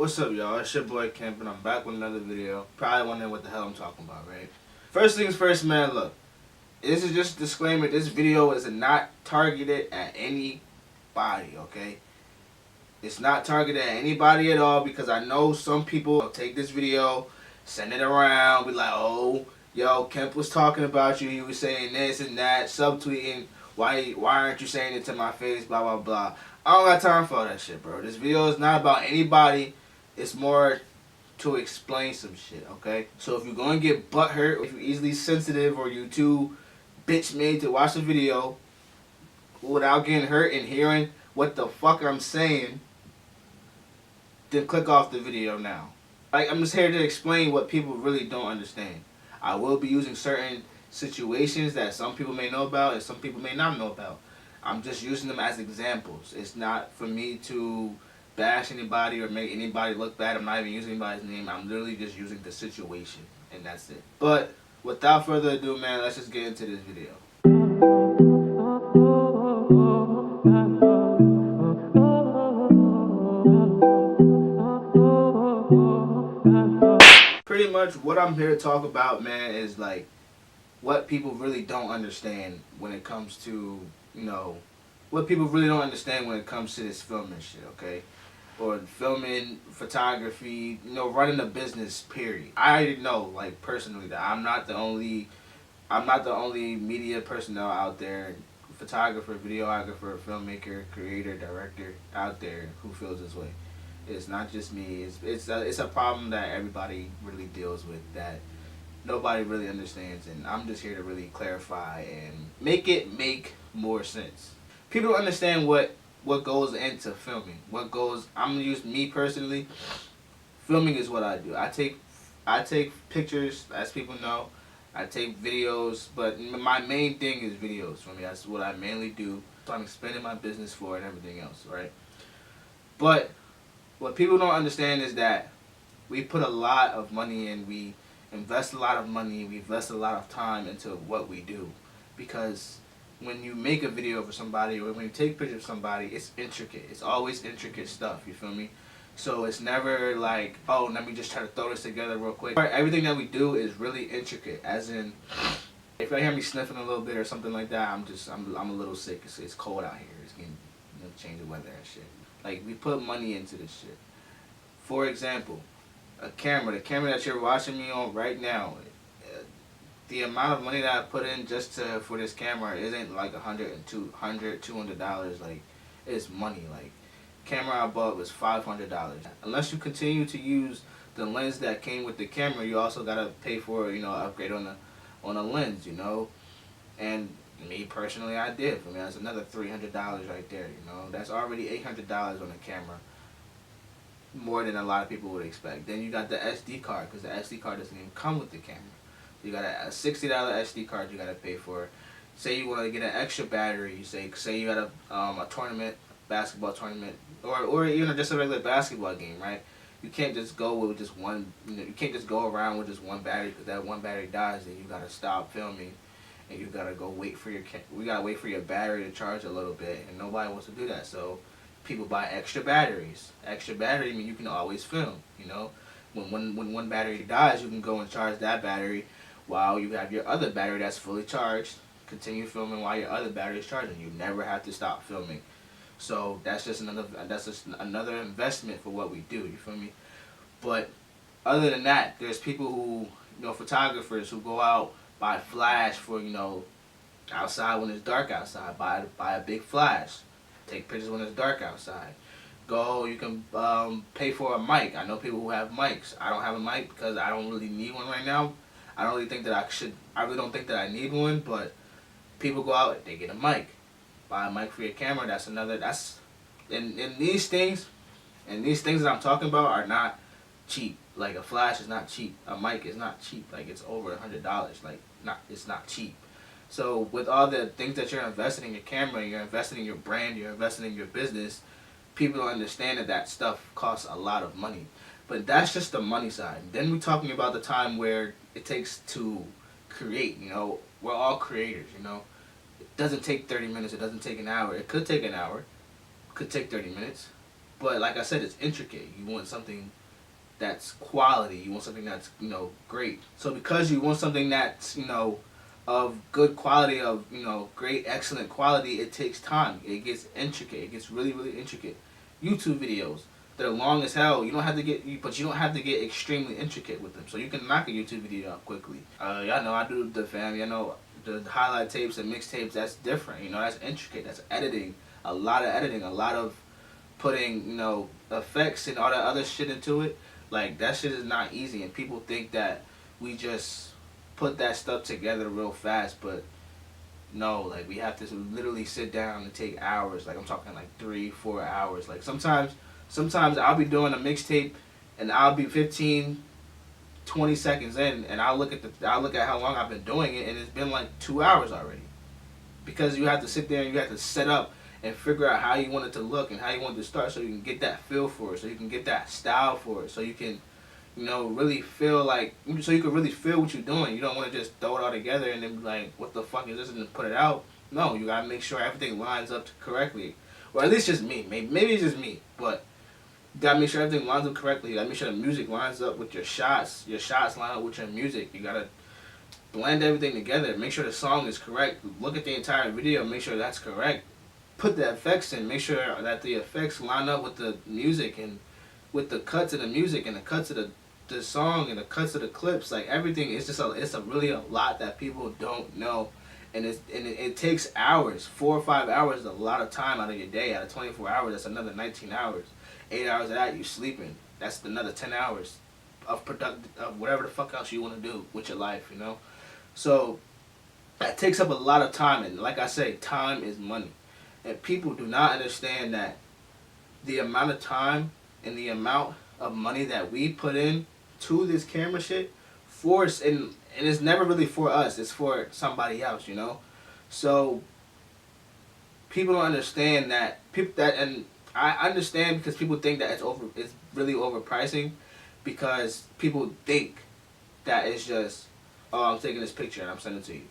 What's up, y'all? It's your boy Kemp, and I'm back with another video. Probably wondering what the hell I'm talking about, right? First things first, man, look. This is just a disclaimer. This video is not targeted at anybody, okay? It's not targeted at anybody at all because I know some people take this video, send it around, be like, oh, yo, Kemp was talking about you. He was saying this and that, subtweeting. Why aren't you saying it to my face, blah, blah, blah. I don't got time for all that shit, bro. This video is not about anybody. It's more to explain some shit, okay? So if you're going to get butthurt, if you're easily sensitive, or you too bitch made to watch the video without getting hurt and hearing what the fuck I'm saying, then click off the video now. Like, I'm just here to explain what people really don't understand. I will be using certain situations that some people may know about and some people may not know about. I'm just using them as examples. It's not for me to bash anybody or make anybody look bad. I'm not even using anybody's name. I'm literally just using the situation, and that's it. But without further ado, man, let's just get into this video. Pretty much what I'm here to talk about, man, is like what people really don't understand when it comes to, what people really don't understand when it comes to this filming shit, okay? Or filming, photography, running a business, period. I already know, like, personally, that I'm not the only media personnel out there, photographer, videographer, filmmaker, creator, director out there who feels this way. It's not just me. It's a problem that everybody really deals with, that nobody really understands, and I'm just here to really clarify and make it make more sense. People don't understand what goes into filming. I'm gonna use me personally. Filming is what I do. I take pictures, as people know. I take videos, but my main thing is videos for me. That's what I mainly do. So I'm expanding my business for and everything else, right? But what people don't understand is that we put a lot of money in, we invest a lot of money, we invest a lot of time into what we do. Because when you make a video for somebody or when you take pictures of somebody, it's intricate. It's always intricate stuff, you feel me? So it's never like, oh, let me just try to throw this together real quick. Everything that we do is really intricate, as in, if you hear me sniffing a little bit or something like that, I'm a little sick. It's cold out here. It's getting, change of weather and shit. Like, we put money into this shit. For example, the camera that you're watching me on right now, the amount of money that I put in just for this camera isn't like $200. Like, it's money. Like, camera I bought was $500. Unless you continue to use the lens that came with the camera, you also gotta pay for upgrade on the lens, And me personally, I did. For me, that's another $300 right there. That's already $800 on the camera. More than a lot of people would expect. Then you got the SD card, because the SD card doesn't even come with the camera. You got a $60 SD card you gotta pay for. Say you want to get an extra battery. Say you got a tournament, basketball tournament, or just a regular basketball game, right? You can't just go with just one. You can't just go around with just one battery, because that one battery dies, then you gotta stop filming, and you gotta go wait for your battery to charge a little bit, and nobody wants to do that. So people buy extra batteries. Extra battery, I mean, you can always film. When one battery dies, you can go and charge that battery while you have your other battery that's fully charged. Continue filming while your other battery is charging. You never have to stop filming. So that's just another investment for what we do. You feel me? But other than that, there's people who, photographers who go out, buy flash for, outside when it's dark outside. Buy a big flash. Take pictures when it's dark outside. You can pay for a mic. I know people who have mics. I don't have a mic because I don't really need one right now. I don't really think that I really don't think that I need one, but people go out, they get a mic. Buy a mic for your camera. And these things that I'm talking about are not cheap. Like, a flash is not cheap. A mic is not cheap. Like, it's over $100. Like, it's not cheap. So with all the things that you're investing in your camera, you're investing in your brand, you're investing in your business, people don't understand that stuff costs a lot of money. But that's just the money side. Then we're talking about the time where it takes to create. We're all creators. It doesn't take 30 minutes. It doesn't take an hour. It could take an hour. It could take 30 minutes. But like I said, it's intricate. You want something that's quality. You want something that's, great. So because you want something that's, of good quality, of, great, excellent quality, it takes time. It gets intricate. It gets really, really intricate. YouTube videos, they're long as hell. You don't have to but you don't have to get extremely intricate with them. So you can knock a YouTube video out quickly. Y'all know I do the fam. You know the highlight tapes and mixtapes. That's different. That's intricate. That's editing. A lot of editing. A lot of putting effects and all that other shit into it. Like, that shit is not easy, and people think that we just put that stuff together real fast, but no, like, we have to literally sit down and take hours. Like, I'm talking like 3-4 hours. Like, sometimes I'll be doing a mixtape and I'll be 15, 20 seconds in, and I'll look at how long I've been doing it, and it's been like 2 hours already. Because you have to sit there and you have to set up and figure out how you want it to look and how you want it to start, so you can get that feel for it, so you can get that style for it, so you can, really feel like, so you can really feel what you're doing. You don't want to just throw it all together and then be like, what the fuck is this, and then put it out. No, you gotta make sure everything lines up correctly. Or at least just me. Maybe it's just me, but you gotta make sure everything lines up correctly. You gotta make sure the music lines up with your shots. Your shots line up with your music. You gotta blend everything together. Make sure the song is correct. Look at the entire video. Make sure that's correct. Put the effects in. Make sure that the effects line up with the music and with the cuts of the music and the cuts of the song and the cuts of the clips. Like, everything is just it's really a lot that people don't know, and it takes hours. 4 or 5 hours is a lot of time out of your day. Out of 24 hours, that's another 19 hours. 8 hours of that you sleeping. That's another 10 hours of whatever the fuck else you want to do with your life. So that takes up a lot of time, and like I say, time is money. And people do not understand that the amount of time and the amount of money that we put in to this camera shit, and it's never really for us, it's for somebody else, So people don't understand that, and I understand, because people think that it's really overpricing, because people think that it's just, oh, I'm taking this picture and I'm sending it to you,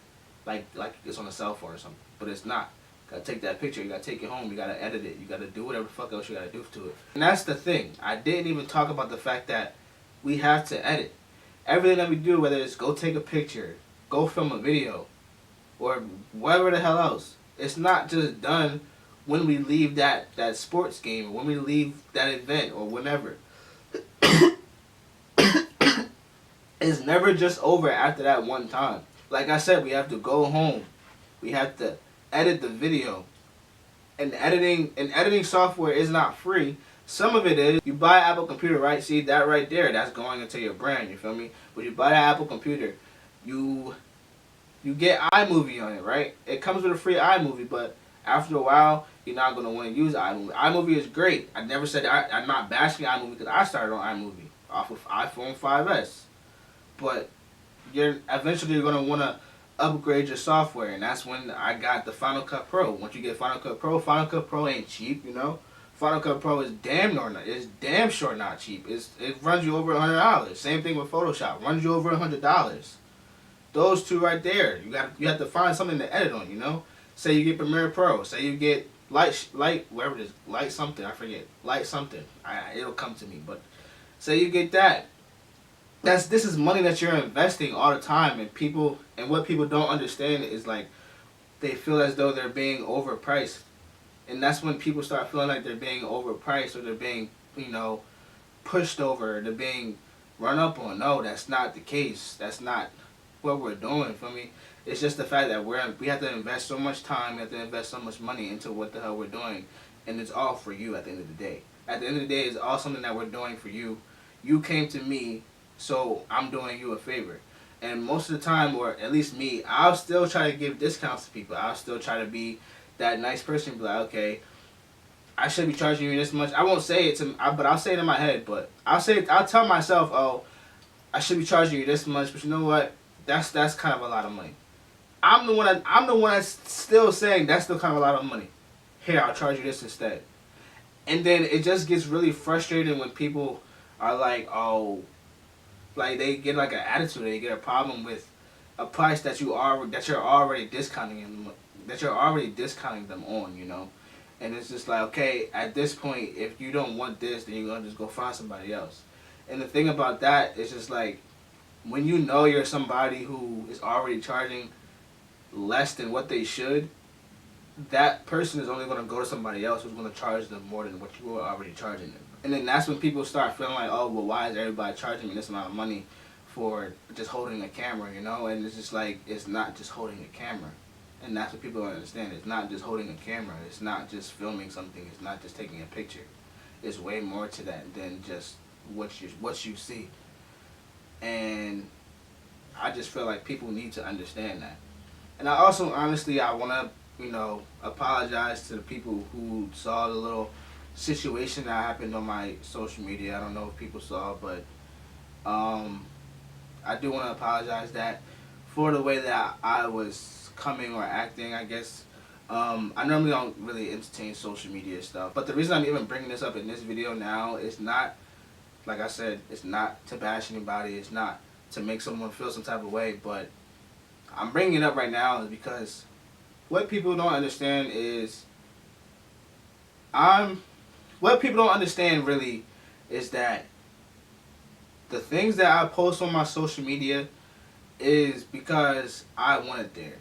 like it's on a cell phone or something, but it's not. You gotta take that picture, you gotta take it home, you gotta edit it, you gotta do whatever the fuck else you gotta do to it. And that's the thing. I didn't even talk about the fact that we have to edit. Everything that we do, whether it's go take a picture, go film a video, or whatever the hell else, it's not just done when we leave that sports game, or when we leave that event, or whenever. It's never just over after that one time. Like I said, we have to go home. We have to edit the video. And editing software is not free. Some of it is. You buy an Apple computer, right? See that right there? That's going into your brand, you feel me? When you buy an Apple computer, you get iMovie on it, right? It comes with a free iMovie, but after a while, you're not going to want to use iMovie. iMovie is great. I never said I'm not bashing iMovie, because I started on iMovie off of iPhone 5S. But eventually you're going to want to upgrade your software, and that's when I got the Final Cut Pro. Once you get Final Cut Pro ain't cheap, Final Cut Pro is damn sure not cheap. It runs you over $100. Same thing with Photoshop, runs you over $100. Those two right there, you have to find something to edit on, Say you get Premiere Pro, say you get Light whatever it is, Light something, I forget, Light something. It'll come to me, but say you get that. This is money that you're investing all the time, and what people don't understand is, like, they feel as though they're being overpriced, and that's when people start feeling like they're being overpriced, or they're being pushed over, or they're being run up on. No, that's not the case. That's not what we're doing. For me, it's just the fact that we have to invest so much time, we have to invest so much money into what the hell we're doing, and it's all for you at the end of the day. At the end of the day, it's all something that we're doing for you. You came to me, so I'm doing you a favor. And most of the time, or at least me, I'll still try to give discounts to people. I'll still try to be that nice person, be like, okay, I should be charging you this much. I won't say it but I'll say it in my head. But I'll tell myself, oh, I should be charging you this much. But you know what? That's kind of a lot of money. I'm the one that's still saying that's still kind of a lot of money. Here, I'll charge you this instead. And then it just gets really frustrating when people are like, oh, like they get like an attitude, they get a problem with a price that you're already discounting them on, And it's just like, okay, at this point, if you don't want this, then you're gonna just go find somebody else. And the thing about that is just like, when you know you're somebody who is already charging less than what they should, that person is only gonna go to somebody else who's gonna charge them more than what you were already charging them. And then that's when people start feeling like, oh, well, why is everybody charging me this amount of money for just holding a camera, you know? And it's just like, it's not just holding a camera. And that's what people don't understand. It's not just holding a camera. It's not just filming something. It's not just taking a picture. It's way more to that than just what you see. And I just feel like people need to understand that. And I also, honestly, I want to, apologize to the people who saw the little situation that happened on my social media. I don't know if people saw, but I do want to apologize that for the way that I was coming or acting, I guess. I normally don't really entertain social media stuff, but the reason I'm even bringing this up in this video now is not, like I said, it's not to bash anybody, it's not to make someone feel some type of way, but I'm bringing it up right now is because what people don't understand is, what people don't understand really is that the things that I post on my social media is because I want it there.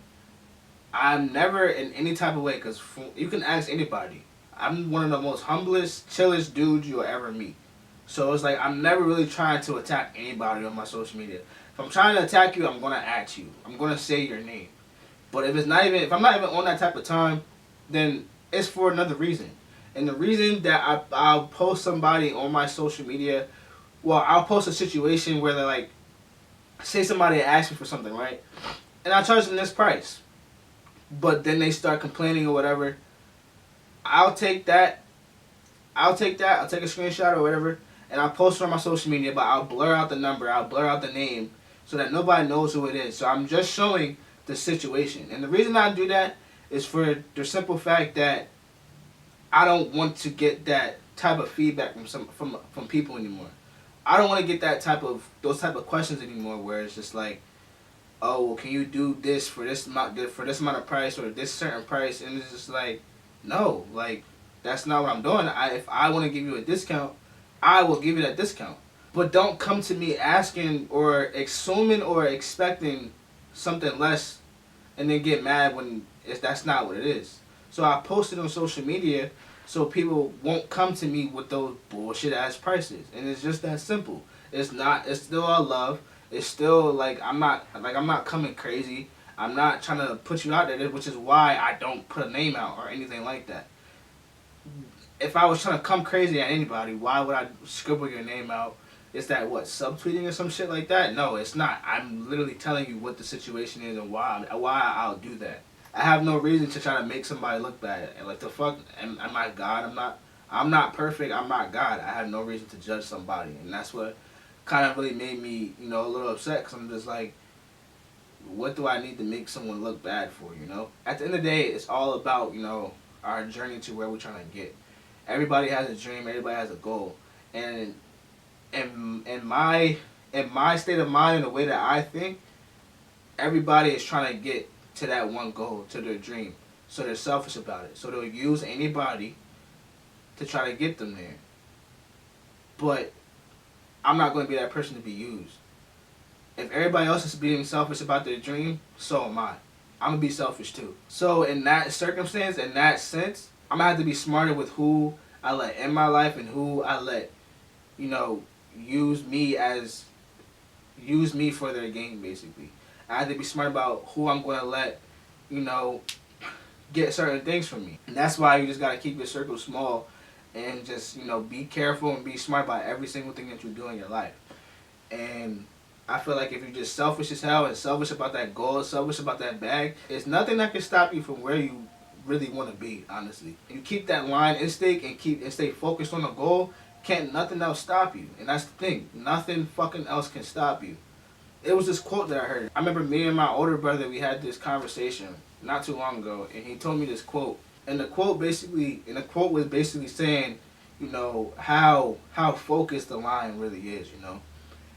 I'm never in any type of way, because you can ask anybody. I'm one of the most humblest, chillest dudes you'll ever meet. So it's like, I'm never really trying to attack anybody on my social media. If I'm trying to attack you, I'm going to at you. I'm going to say your name. But if I'm not even on that type of time, then it's for another reason. And the reason that I'll post somebody on my social media, well, I'll post a situation where they're like, say somebody asks me for something, right? And I charge them this price. But then they start complaining or whatever. I'll take that. I'll take a screenshot or whatever, and I'll post it on my social media, but I'll blur out the number, I'll blur out the name, so that nobody knows who it is. So I'm just showing the situation. And the reason I do that is for the simple fact that I don't want to get that type of feedback from people anymore. I don't want to get those type of questions anymore, where it's just like, oh, well, can you do this for this amount of price or this certain price? And it's just like, no, like, that's not what I'm doing. If I want to give you a discount, I will give you that discount. But don't come to me asking or assuming or expecting something less and then get mad if that's not what it is. So I post it on social media so people won't come to me with those bullshit ass prices. And it's just that simple. It's still all love. It's still like, I'm not coming crazy. I'm not trying to put you out there, which is why I don't put a name out or anything like that. If I was trying to come crazy at anybody, why would I scribble your name out? Is that what, subtweeting or some shit like that? No, it's not. I'm literally telling you what the situation is and why I'll do that. I have no reason to try to make somebody look bad. And like, the fuck, am I God? I'm not perfect. I'm not God. I have no reason to judge somebody, and that's what kind of really made me, a little upset, because I'm just like, what do I need to make someone look bad for, At the end of the day, it's all about, our journey to where we're trying to get. Everybody has a dream, everybody has a goal. And in my state of mind and the way that I think, everybody is trying to get to that one goal, to their dream. So they're selfish about it. So they'll use anybody to try to get them there. But I'm not going to be that person to be used. If everybody else is being selfish about their dream, so am I. I'm going to be selfish too. So in that circumstance, in that sense, I'm going to have to be smarter with who I let in my life and who I let, use me for their gain, basically. I have to be smart about who I'm going to let, get certain things from me. And that's why you just got to keep your circle small and just, be careful and be smart about every single thing that you do in your life. And I feel like if you're just selfish as hell and selfish about that goal, selfish about that bag, there's nothing that can stop you from where you really want to be, honestly. You keep that line in stake and stay focused on the goal, can't nothing else stop you. And that's the thing. Nothing fucking else can stop you. It was this quote that I heard. I remember me and my older brother, we had this conversation not too long ago, and he told me this quote. And the quote was basically saying, how focused the line really is,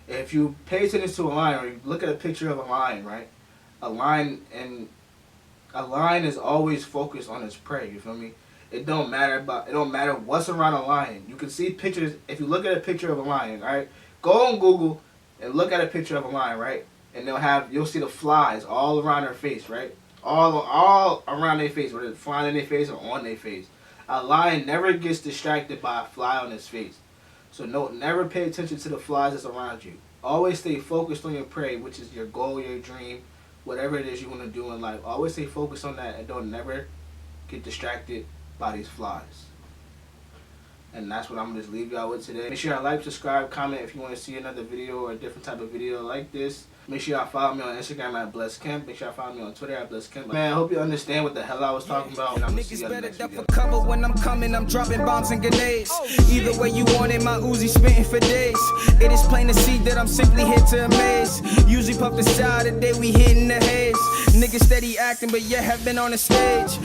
If you pay attention to a line, or you look at a picture of a line, right? A line is always focused on its prey, you feel me? It don't matter what's around a lion. You can see pictures. If you look at a picture of a lion, right? Go on Google and look at a picture of a lion, right? And you'll see the flies all around their face, right? All around their face, whether it's flying in their face or on their face. A lion never gets distracted by a fly on his face. So never pay attention to the flies that's around you. Always stay focused on your prey, which is your goal, your dream, whatever it is you want to do in life. Always stay focused on that and don't never get distracted by these flies. And that's what I'm going to just leave y'all with today. Make sure y'all like, subscribe, comment if you want to see another video or a different type of video like this. Make sure y'all follow me on Instagram at BlessKemp. Make sure y'all follow me on Twitter at BlessKemp. Man, I hope you understand what the hell I was talking about. And I'm going to see y'all in the next video. Cover when I'm coming, I'm dropping bombs and grenades. Either way you want it, my Uzi spitting for days. It is plain to see that I'm simply here to amaze. Usually puff the side, the day we hitting the haze. Niggas steady acting, but yet have been on the stage.